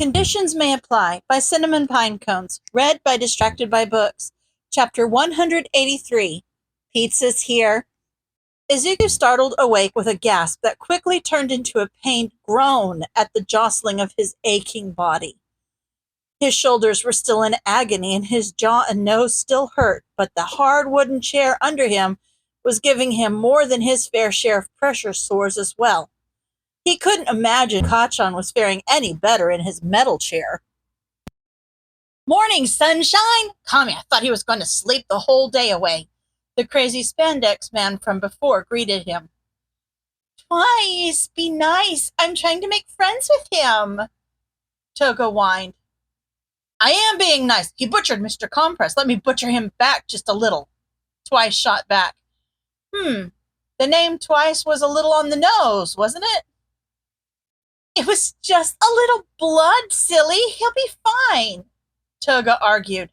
Conditions May Apply by CinnamonPinecones, read by DistractedByBooks. Chapter 183, Pizza's Here. Izuku startled awake with a gasp that quickly turned into a pained groan at the jostling of his aching body. His shoulders were still in agony and his jaw and nose still hurt, but the hard wooden chair under him was giving him more than his fair share of pressure sores as well. He couldn't imagine Kacchan was faring any better in his metal chair. "Morning, sunshine!" Kami thought he was going to sleep the whole day away. The crazy spandex man from before greeted him. "Twice, be nice. I'm trying to make friends with him." Toga whined. "I am being nice. He butchered Mr. Compress. Let me butcher him back just a little." Twice shot back. The name Twice was a little on the nose, wasn't it? "It was just a little blood, silly. He'll be fine," Toga argued.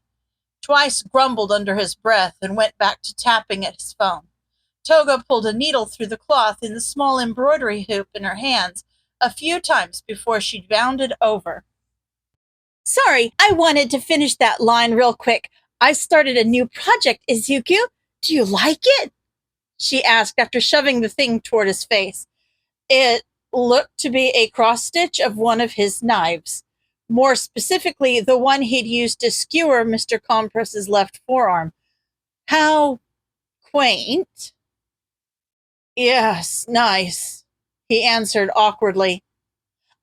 Twice grumbled under his breath and went back to tapping at his phone. Toga pulled a needle through the cloth in the small embroidery hoop in her hands a few times before she bounded over. "Sorry, I wanted to finish that line real quick. I started a new project, Izuku. Do you like it?" she asked after shoving the thing toward his face. It looked to be a cross-stitch of one of his knives. More specifically, the one he'd used to skewer Mr. Compress's left forearm. How quaint. "Yes, nice," he answered awkwardly.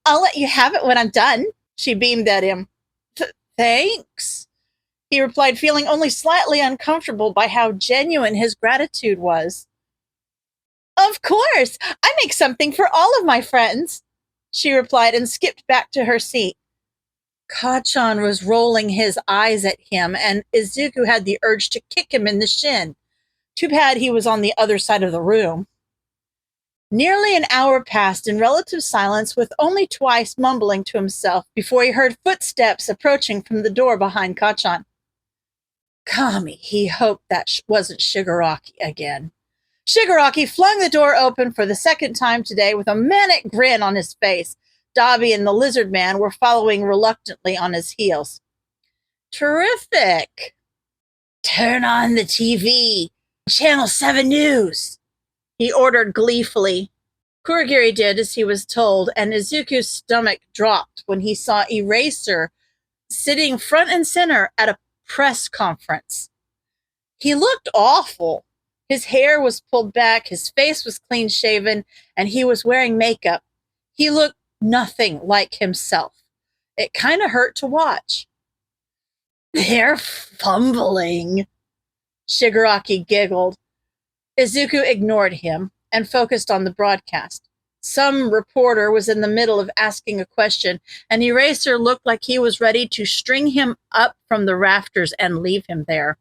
"I'll let you have it when I'm done," she beamed at him. Thanks," he replied, feeling only slightly uncomfortable by how genuine his gratitude was. "Of course, I make something for all of my friends," she replied and skipped back to her seat. Kacchan was rolling his eyes at him, and Izuku had the urge to kick him in the shin. Too bad he was on the other side of the room. Nearly an hour passed in relative silence, with only Twice mumbling to himself before he heard footsteps approaching from the door behind Kacchan. Kami, he hoped that wasn't Shigaraki again. Shigaraki flung the door open for the second time today with a manic grin on his face. Dabi and the lizard man were following reluctantly on his heels. "Terrific. Turn on the TV. Channel 7 News," he ordered gleefully. Kurogiri did as he was told, and Izuku's stomach dropped when he saw Eraser sitting front and center at a press conference. He looked awful. His hair was pulled back, his face was clean-shaven, and he was wearing makeup. He looked nothing like himself. It kind of hurt to watch. "They're fumbling," Shigaraki giggled. Izuku ignored him and focused on the broadcast. Some reporter was in the middle of asking a question, and Eraser looked like he was ready to string him up from the rafters and leave him there.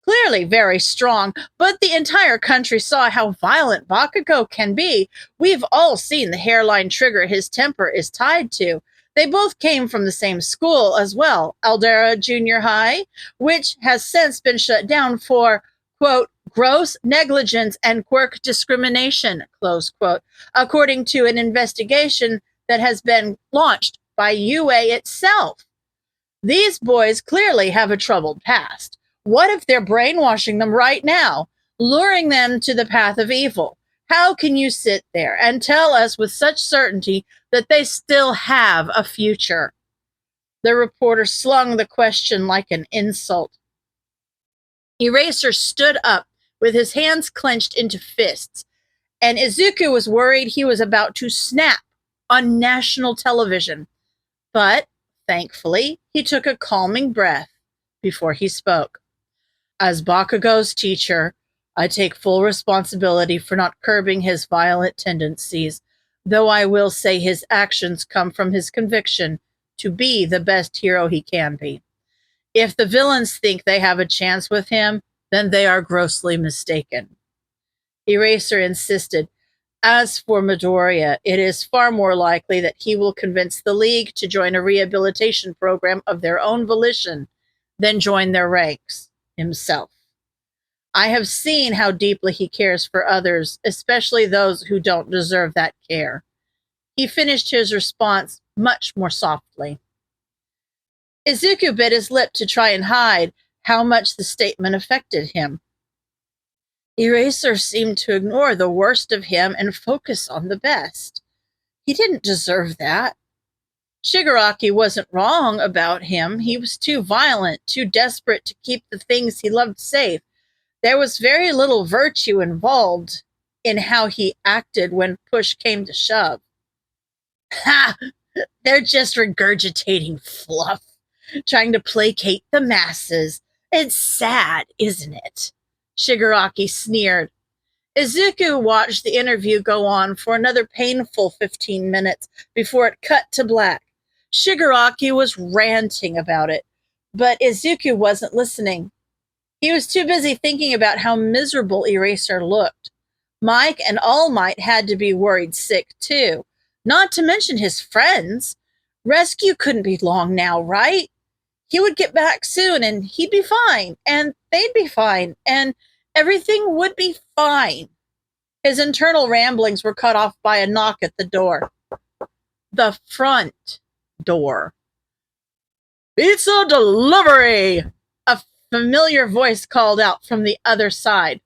Clearly very strong, but the entire country saw how violent Bakugo can be. We've all seen the hairline trigger his temper is tied to. They both came from the same school as well, Aldera Junior High, which has since been shut down for, quote, gross negligence and quirk discrimination, close quote, according to an investigation that has been launched by UA itself. These boys clearly have a troubled past. What if they're brainwashing them right now, luring them to the path of evil? How can you sit there and tell us with such certainty that they still have a future? The reporter slung the question like an insult. Eraser stood up with his hands clenched into fists, and Izuku was worried he was about to snap on national television. But, thankfully, he took a calming breath before he spoke. "As Bakugo's teacher, I take full responsibility for not curbing his violent tendencies, though I will say his actions come from his conviction to be the best hero he can be. If the villains think they have a chance with him, then they are grossly mistaken." Eraser insisted. "As for Midoriya, it is far more likely that he will convince the League to join a rehabilitation program of their own volition than join their ranks himself. I have seen how deeply he cares for others, especially those who don't deserve that care." He finished his response much more softly. Izuku bit his lip to try and hide how much the statement affected him. Eraser seemed to ignore the worst of him and focus on the best. He didn't deserve that. Shigaraki wasn't wrong about him. He was too violent, too desperate to keep the things he loved safe. There was very little virtue involved in how he acted when push came to shove. Ha! They're just regurgitating fluff, trying to placate the masses. It's sad, isn't it? Shigaraki sneered. Izuku watched the interview go on for another painful 15 minutes before it cut to black. Shigaraki was ranting about it, but Izuku wasn't listening. He was too busy thinking about how miserable Eraser looked. Mike and All Might had to be worried sick, too. Not to mention his friends. Rescue couldn't be long now, right? He would get back soon, and he'd be fine, and they'd be fine, and everything would be fine. His internal ramblings were cut off by a knock at the door. The front door. "Pizza delivery!" A familiar voice called out from the other side.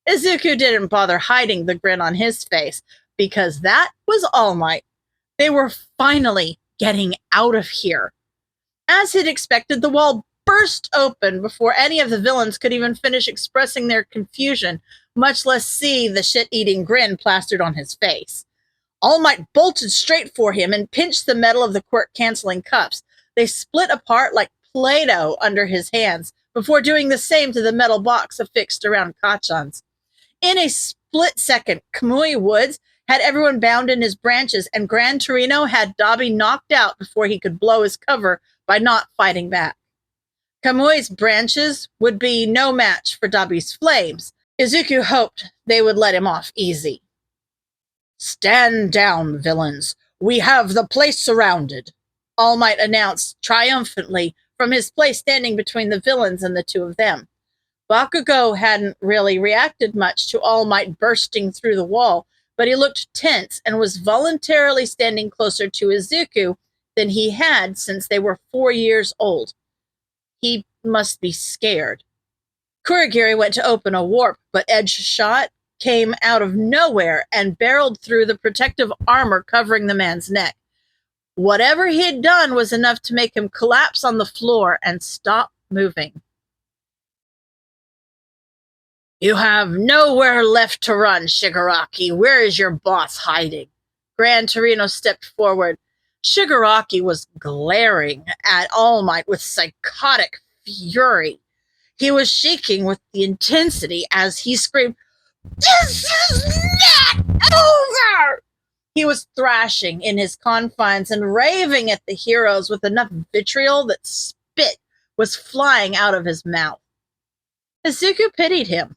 Izuku didn't bother hiding the grin on his face, because that was All Might. They were finally getting out of here. As he'd expected, the wall burst open before any of the villains could even finish expressing their confusion, much less see the shit-eating grin plastered on his face. All Might bolted straight for him and pinched the metal of the quirk-canceling cups. They split apart like Play-Doh under his hands before doing the same to the metal box affixed around Kachan's. In a split second, Kamui Woods had everyone bound in his branches, and Gran Torino had Dabi knocked out before he could blow his cover by not fighting back. Kamui's branches would be no match for Dabi's flames. Izuku hoped they would let him off easy. "Stand down, villains. We have the place surrounded," All Might announced triumphantly from his place standing between the villains and the two of them. Bakugo hadn't really reacted much to All Might bursting through the wall, but he looked tense and was voluntarily standing closer to Izuku than he had since they were 4 years old. He must be scared. Kurogiri went to open a warp, but Edge Shot came out of nowhere and barreled through the protective armor covering the man's neck. Whatever he had done was enough to make him collapse on the floor and stop moving. "You have nowhere left to run, Shigaraki. Where is your boss hiding?" Gran Torino stepped forward. Shigaraki was glaring at All Might with psychotic fury. He was shaking with the intensity as he screamed, "This is not over!" He was thrashing in his confines and raving at the heroes with enough vitriol that spit was flying out of his mouth. Izuku pitied him.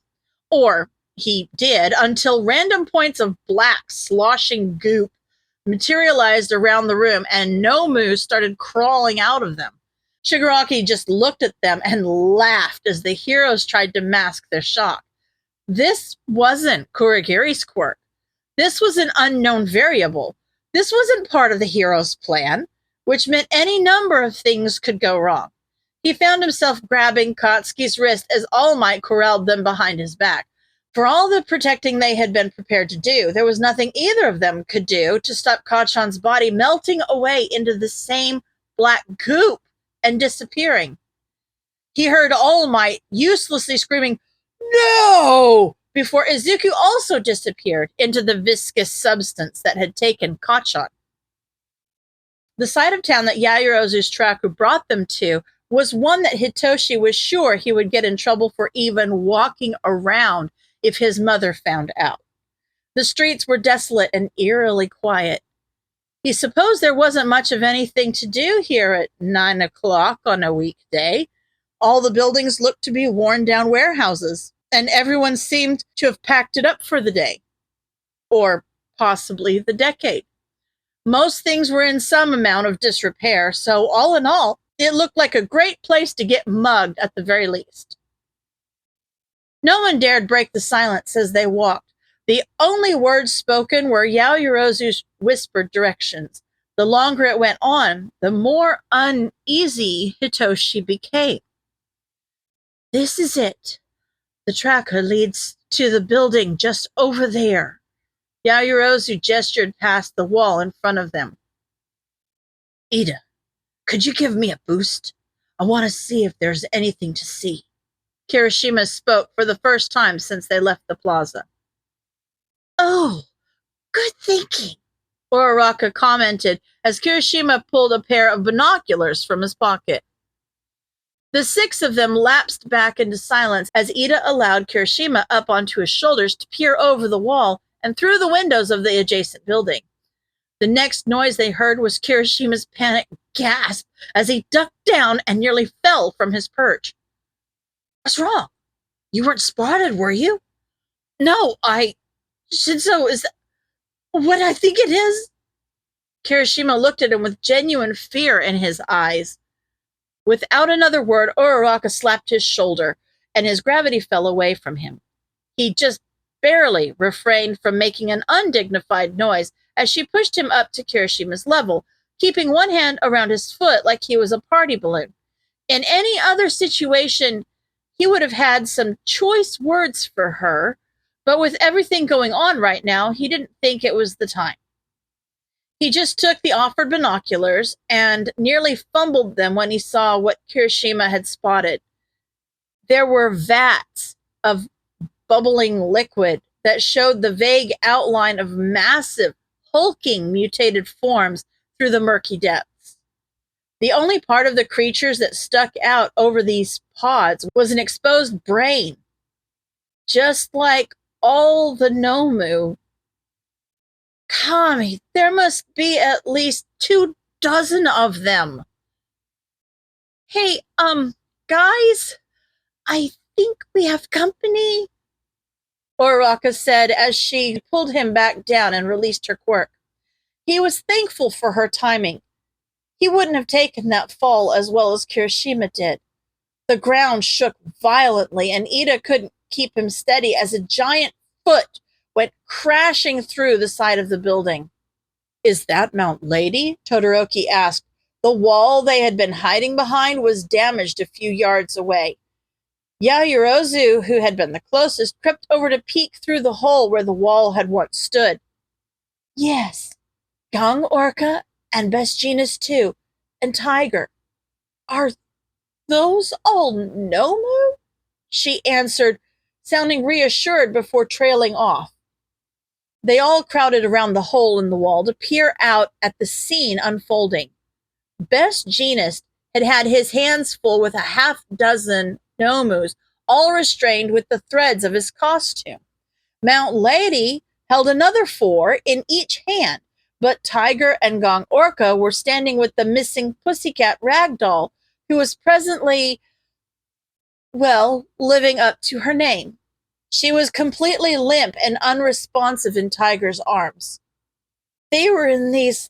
Or he did, until random points of black, sloshing goop materialized around the room and Nomu started crawling out of them. Shigaraki just looked at them and laughed as the heroes tried to mask their shock. This wasn't Kurogiri's quirk. This was an unknown variable. This wasn't part of the hero's plan, which meant any number of things could go wrong. He found himself grabbing Katsuki's wrist as All Might corralled them behind his back. For all the protecting they had been prepared to do, there was nothing either of them could do to stop Kachan's body melting away into the same black goop and disappearing. He heard All Might uselessly screaming, "No!" before Izuku also disappeared into the viscous substance that had taken Kachan. The side of town that Yaoyorozu's Traku brought them to was one that Hitoshi was sure he would get in trouble for even walking around if his mother found out. The streets were desolate and eerily quiet. He supposed there wasn't much of anything to do here at 9 o'clock on a weekday. All the buildings looked to be worn-down warehouses, and everyone seemed to have packed it up for the day. Or possibly the decade. Most things were in some amount of disrepair, so all in all, it looked like a great place to get mugged at the very least. No one dared break the silence as they walked. The only words spoken were Yaoyorozu's whispered directions. The longer it went on, the more uneasy Hitoshi became. This is it. The tracker leads to the building just over there. Yaoyorozu gestured past the wall in front of them. Ida, could you give me a boost? I want to see if there's anything to see. Kirishima spoke for the first time since they left the plaza. Oh, good thinking, Uraraka commented as Kirishima pulled a pair of binoculars from his pocket. The six of them lapsed back into silence as Ida allowed Kirishima up onto his shoulders to peer over the wall and through the windows of the adjacent building. The next noise they heard was Kirishima's panicked gasp as he ducked down and nearly fell from his perch. What's wrong? You weren't spotted, were you? No, Shinzo, is that what I think it is? Kirishima looked at him with genuine fear in his eyes. Without another word, Uraraka slapped his shoulder, and his gravity fell away from him. He just barely refrained from making an undignified noise as she pushed him up to Kirishima's level, keeping one hand around his foot like he was a party balloon. In any other situation, he would have had some choice words for her, but with everything going on right now, he didn't think it was the time. He just took the offered binoculars and nearly fumbled them when he saw what Kirishima had spotted. There were vats of bubbling liquid that showed the vague outline of massive, hulking mutated forms through the murky depths. The only part of the creatures that stuck out over these pods was an exposed brain, just like all the Nomu. Kami, there must be at least 24 of them. Hey, guys, I think we have company, Uraraka said as she pulled him back down and released her quirk. He was thankful for her timing. He wouldn't have taken that fall as well as Kirishima did. The ground shook violently, and Ida couldn't keep him steady as a giant foot went crashing through the side of the building. Is that Mount Lady? Todoroki asked. The wall they had been hiding behind was damaged a few yards away. Yaoyorozu, who had been the closest, crept over to peek through the hole where the wall had once stood. Yes, Gang Orca and Best Genus too, and Tiger. Are those all Nomu? She answered, sounding reassured before trailing off. They all crowded around the hole in the wall to peer out at the scene unfolding. Best Genus had had his hands full with a half-dozen Nomus, all restrained with the threads of his costume. Mount Lady held another 4 in each hand, but Tiger and Gang Orca were standing with the missing pussycat ragdoll, who was presently, living up to her name. She was completely limp and unresponsive in Tiger's arms. They were in these,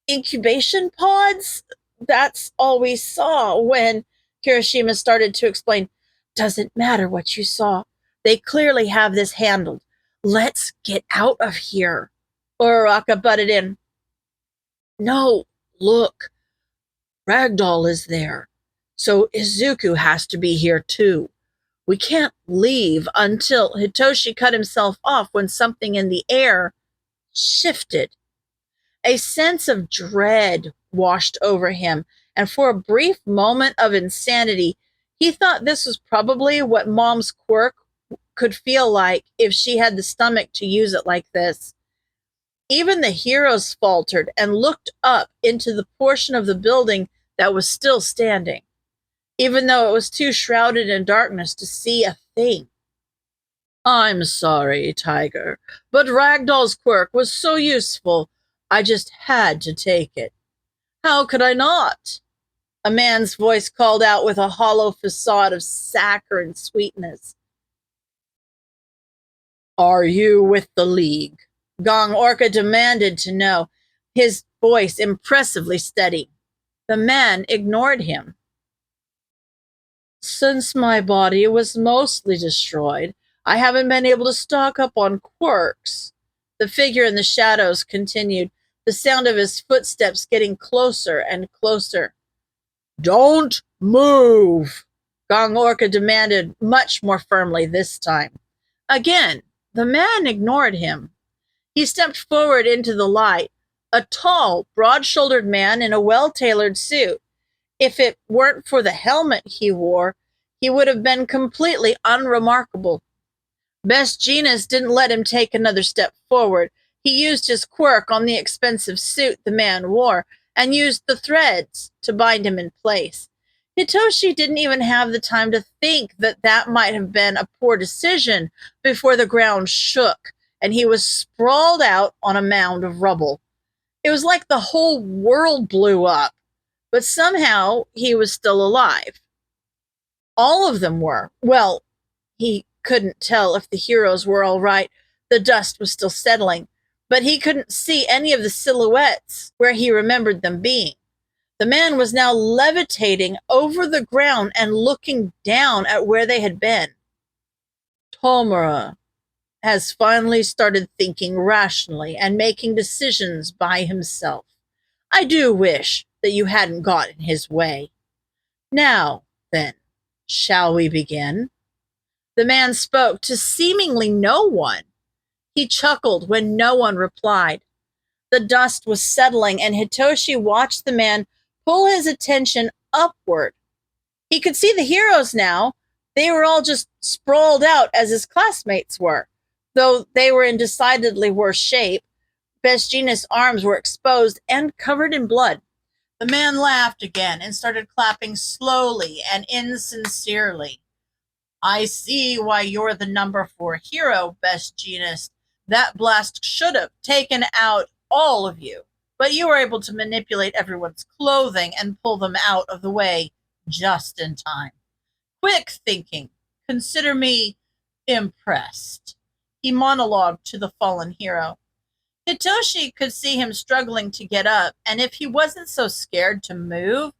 incubation pods? That's all we saw when Kirishima started to explain. Doesn't matter what you saw. They clearly have this handled. Let's get out of here. Uraraka butted in. No, look. Ragdoll is there. So Izuku has to be here too. We can't leave until Hitoshi cut himself off when something in the air shifted. A sense of dread washed over him, and for a brief moment of insanity, he thought this was probably what Mom's quirk could feel like if she had the stomach to use it like this. Even the heroes faltered and looked up into the portion of the building that was still standing, even though it was too shrouded in darkness to see a thing. I'm sorry, Tiger, but Ragdoll's quirk was so useful, I just had to take it. How could I not? A man's voice called out with a hollow facade of saccharine sweetness. Are you with the League? Gang Orca demanded to know, his voice impressively steady. The man ignored him. Since my body was mostly destroyed, I haven't been able to stock up on quirks. The figure in the shadows continued. the sound of his footsteps getting closer and closer. "Don't move," Gong Orca demanded much more firmly this time. Again, the man ignored him. He stepped forward into the light, a tall, broad-shouldered man in a well-tailored suit. If it weren't for the helmet he wore, he would have been completely unremarkable. Best Jeanist didn't let him take another step forward. He used his quirk on the expensive suit the man wore and used the threads to bind him in place. Hitoshi didn't even have the time to think that that might have been a poor decision before the ground shook and he was sprawled out on a mound of rubble. It was like the whole world blew up, but somehow he was still alive. All of them were. Well, he couldn't tell if the heroes were all right. The dust was still settling, but he couldn't see any of the silhouettes where he remembered them being. The man was now levitating over the ground and looking down at where they had been. Tomura has finally started thinking rationally and making decisions by himself. I do wish that you hadn't got in his way. Now, then, shall we begin? The man spoke to seemingly no one. He chuckled when no one replied. The dust was settling, and Hitoshi watched the man pull his attention upward. He could see the heroes now. They were all just sprawled out as his classmates were, though they were in decidedly worse shape. Best Jeanist's arms were exposed and covered in blood. The man laughed again and started clapping slowly and insincerely. I see why you're the number 4 hero, Best Jeanist. That blast should have taken out all of you, but you were able to manipulate everyone's clothing and pull them out of the way just in time. Quick thinking. Consider me impressed. He monologued to the fallen hero. Hitoshi could see him struggling to get up, and if he wasn't so scared to move,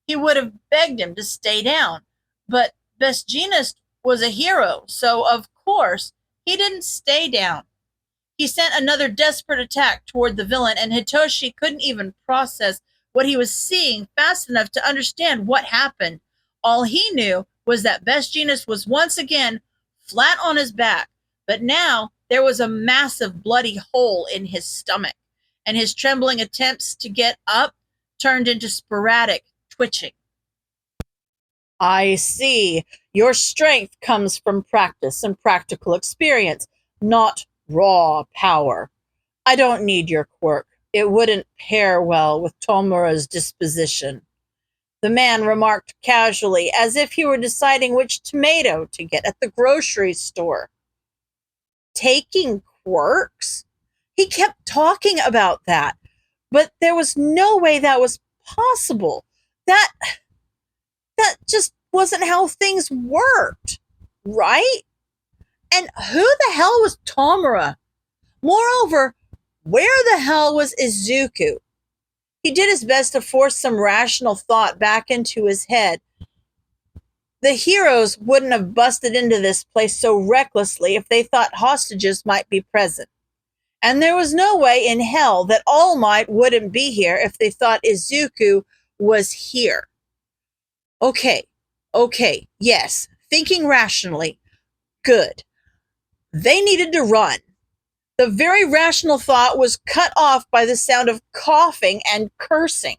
he would have begged him to stay down. But Best Jeanist was a hero, so of course he didn't stay down. He sent another desperate attack toward the villain, and Hitoshi couldn't even process what he was seeing fast enough to understand what happened. All he knew was that Best Jeanist was once again flat on his back, but now there was a massive bloody hole in his stomach, and his trembling attempts to get up turned into sporadic twitching. I see. Your strength comes from practice and practical experience, not raw power. I don't need your quirk. It wouldn't pair well with Tomura's disposition. The man remarked casually, as if he were deciding which tomato to get at the grocery store. Taking quirks? He kept talking about that, but there was no way that was possible. That just wasn't how things worked, right? And who the hell was Tomura? Moreover, where the hell was Izuku? He did his best to force some rational thought back into his head. The heroes wouldn't have busted into this place so recklessly if they thought hostages might be present. And there was no way in hell that All Might wouldn't be here if they thought Izuku was here. Okay, yes, thinking rationally. Good. They needed to run. The very rational thought was cut off by the sound of coughing and cursing.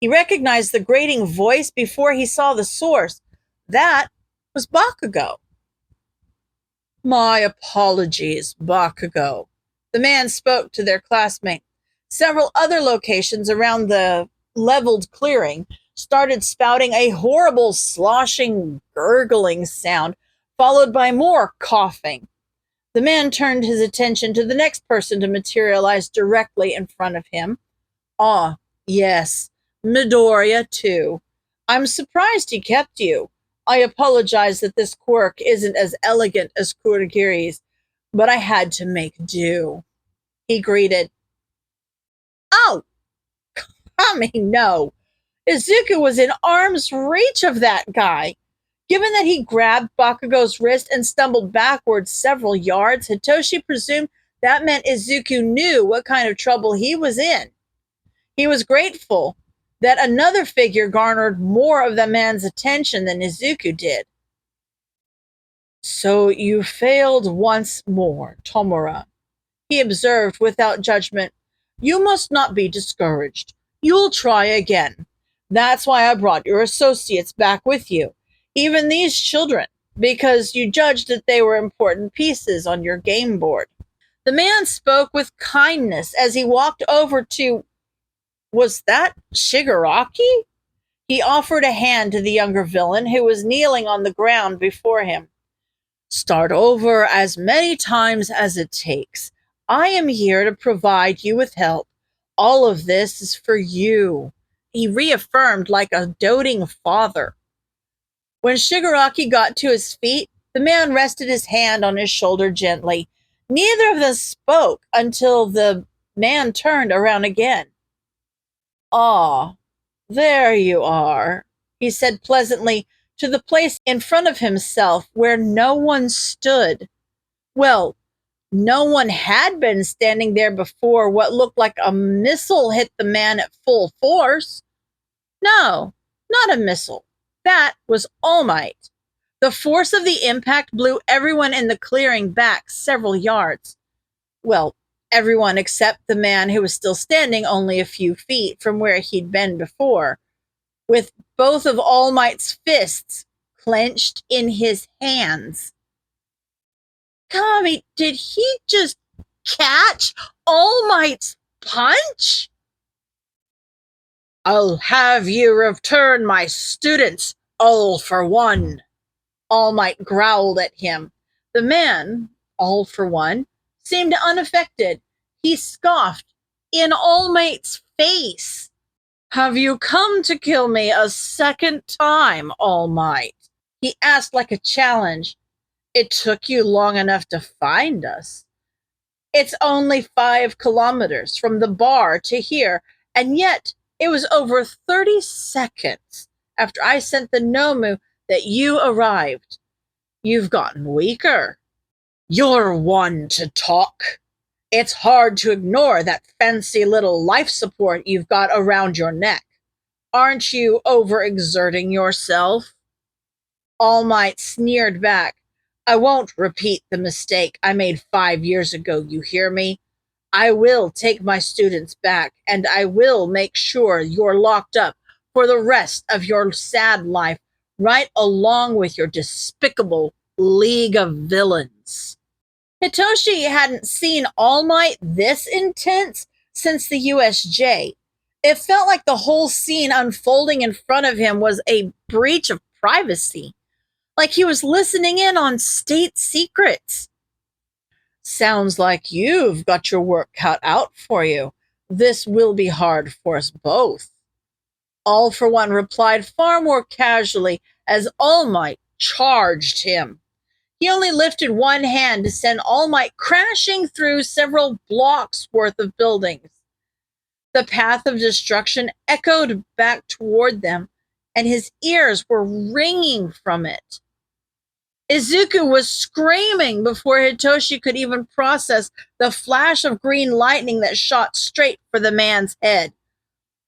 He recognized the grating voice before he saw the source. That was Bakugo. My apologies, Bakugo. The man spoke to their classmate. Several other locations around the leveled clearing started spouting a horrible sloshing, gurgling sound, followed by more coughing. The man turned his attention to the next person to materialize directly in front of him. Ah, yes, Midoriya, too. I'm surprised he kept you. I apologize that this quirk isn't as elegant as Kurogiri's, but I had to make do. He greeted. Oh, Kamino. Izuku was in arm's reach of that guy. Given that he grabbed Bakugo's wrist and stumbled backwards several yards, Hitoshi presumed that meant Izuku knew what kind of trouble he was in. He was grateful that another figure garnered more of the man's attention than Izuku did. So you failed once more, Tomura, he observed without judgment. You must not be discouraged. You'll try again. That's why I brought your associates back with you, even these children, because you judged that they were important pieces on your game board. The man spoke with kindness as he walked over to, was that Shigaraki? He offered a hand to the younger villain who was kneeling on the ground before him. Start over as many times as it takes. I am here to provide you with help. All of this is for you, he reaffirmed like a doting father. When Shigaraki got to his feet, the man rested his hand on his shoulder gently. Neither of them spoke until the man turned around again. Ah, there you are, he said pleasantly to the place in front of himself where no one stood. Well, no one had been standing there before what looked like a missile hit the man at full force. No, not a missile. That was All Might. The force of the impact blew everyone in the clearing back several yards. Well, everyone except the man who was still standing only a few feet from where he'd been before, with both of All Might's fists clenched in his hands. Kami, did he just catch All Might's punch? I'll have you return my students, all for one, All Might growled at him. The man, all for one, seemed unaffected. He scoffed in All Might's face. Have you come to kill me a second time, All Might? He asked like a challenge. It took you long enough to find us. It's only 5 kilometers from the bar to here, and yet it was over 30 seconds after I sent the Nomu that you arrived. You've gotten weaker. You're one to talk. It's hard to ignore that fancy little life support you've got around your neck. Aren't you overexerting yourself? All Might sneered back. I won't repeat the mistake I made 5 years ago, you hear me? I will take my students back, and I will make sure you're locked up for the rest of your sad life, right along with your despicable League of Villains. Hitoshi hadn't seen All Might this intense since the USJ. It felt like the whole scene unfolding in front of him was a breach of privacy, like he was listening in on state secrets. Sounds like you've got your work cut out for you. This will be hard for us both. All for One replied far more casually as All Might charged him. He only lifted one hand to send All Might crashing through several blocks worth of buildings. The path of destruction echoed back toward them, and his ears were ringing from it. Izuku was screaming before Hitoshi could even process the flash of green lightning that shot straight for the man's head.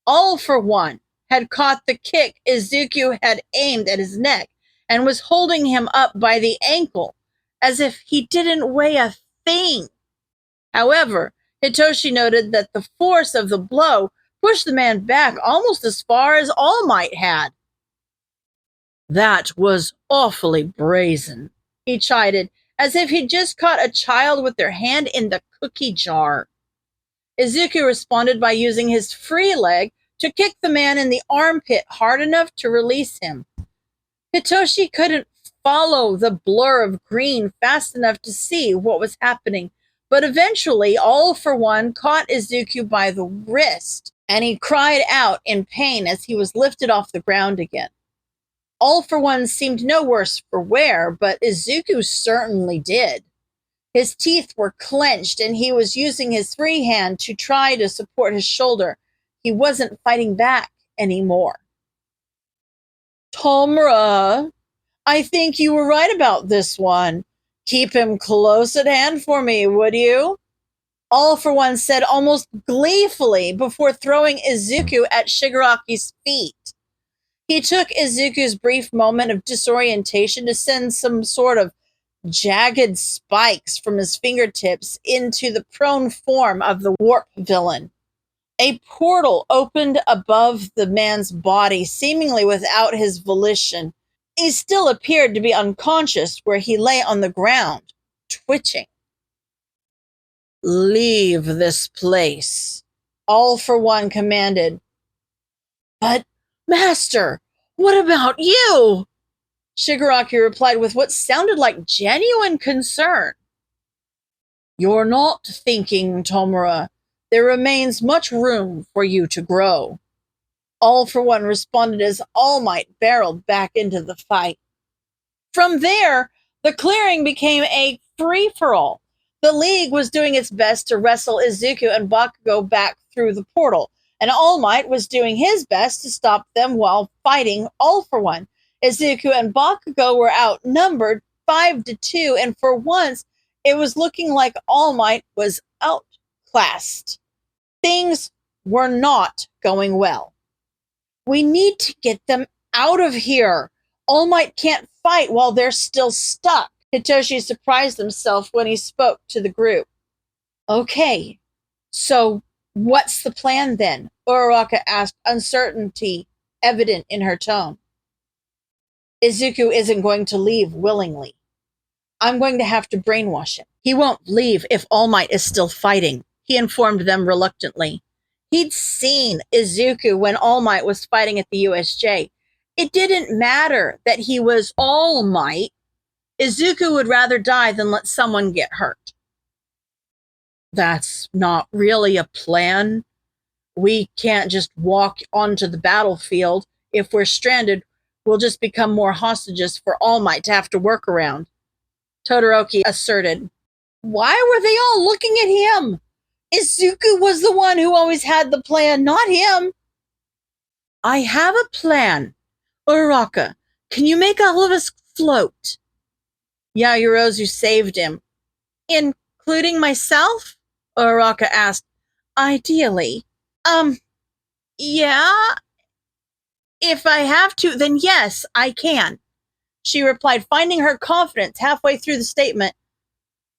All for One had caught the kick Izuku had aimed at his neck and was holding him up by the ankle as if he didn't weigh a thing. However, Hitoshi noted that the force of the blow pushed the man back almost as far as All Might had. That was awfully brazen, he chided, as if he'd just caught a child with their hand in the cookie jar. Izuku responded by using his free leg to kick the man in the armpit hard enough to release him. Hitoshi couldn't follow the blur of green fast enough to see what was happening, but eventually All for One caught Izuku by the wrist, and he cried out in pain as he was lifted off the ground again. All for One seemed no worse for wear, but Izuku certainly did. His teeth were clenched, and he was using his free hand to try to support his shoulder. He wasn't fighting back anymore. Tomura, I think you were right about this one. Keep him close at hand for me, would you? All for One said almost gleefully before throwing Izuku at Shigaraki's feet. He took Izuku's brief moment of disorientation to send some sort of jagged spikes from his fingertips into the prone form of the warp villain. A portal opened above the man's body, seemingly without his volition. He still appeared to be unconscious where he lay on the ground, twitching. "Leave this place," All for One commanded. "But, Master, what about you?" Shigaraki replied with what sounded like genuine concern. "You're not thinking, Tomura. There remains much room for you to grow." All for One responded as All Might barreled back into the fight. From there, the clearing became a free-for-all. The League was doing its best to wrestle Izuku and Bakugo back through the portal, and All Might was doing his best to stop them while fighting All for One. Izuku and Bakugo were outnumbered 5-2, and for once, it was looking like All Might was outclassed. Things were not going well. "We need to get them out of here. All Might can't fight while they're still stuck." Hitoshi surprised himself when he spoke to the group. "Okay, so what's the plan then?" Uraraka asked, uncertainty evident in her tone. "Izuku isn't going to leave willingly. I'm going to have to brainwash him. He won't leave if All Might is still fighting," he informed them reluctantly. He'd seen Izuku when All Might was fighting at the USJ. It didn't matter that he was All Might. Izuku would rather die than let someone get hurt. "That's not really a plan. We can't just walk onto the battlefield. If we're stranded, we'll just become more hostages for All Might to have to work around," Todoroki asserted. Why were they all looking at him? Izuku was the one who always had the plan, not him. "I have a plan. Uraraka, can you make all of us float?" Yaoyorozu saved him. "Including myself?" Uraraka asked. "Ideally. Yeah. If I have to, then yes, I can," she replied, finding her confidence halfway through the statement.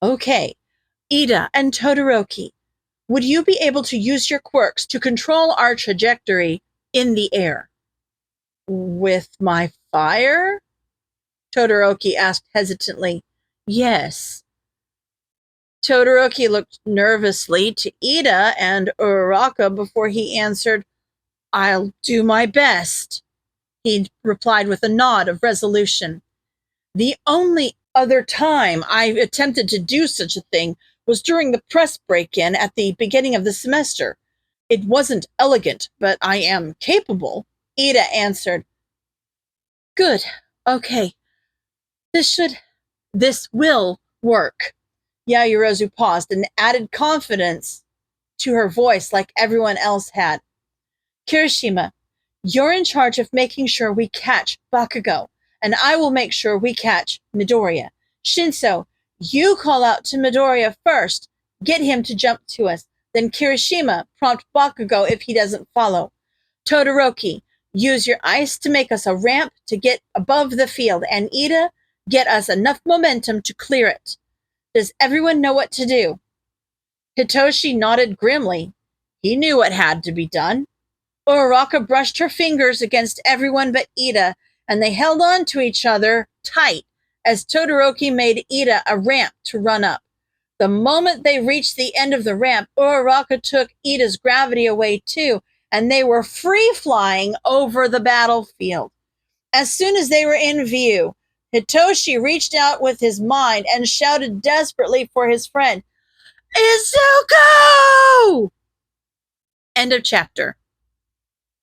"Okay, Ida and Todoroki, would you be able to use your quirks to control our trajectory in the air?" "With my fire?" Todoroki asked hesitantly. "Yes." Todoroki looked nervously to Ida and Uraraka before he answered, "I'll do my best." He replied with a nod of resolution. "The only other time I attempted to do such a thing was during the press break-in at the beginning of the semester. It wasn't elegant, but I am capable," Ida answered. "Good. Okay. This will work." Yaoyorozu paused and added confidence to her voice like everyone else had. "Kirishima, you're in charge of making sure we catch Bakugo, and I will make sure we catch Midoriya. Shinso, you call out to Midoriya first, get him to jump to us. Then Kirishima, prompt Bakugo if he doesn't follow. Todoroki, use your ice to make us a ramp to get above the field, and Ida, get us enough momentum to clear it. Does everyone know what to do?" Hitoshi nodded grimly. He knew what had to be done. Uraraka brushed her fingers against everyone but Ida, and they held on to each other tight as Todoroki made Ida a ramp to run up. The moment they reached the end of the ramp, Uraraka took Ida's gravity away too, and they were free-flying over the battlefield. As soon as they were in view, Hitoshi reached out with his mind and shouted desperately for his friend, "Izuku!" End of chapter.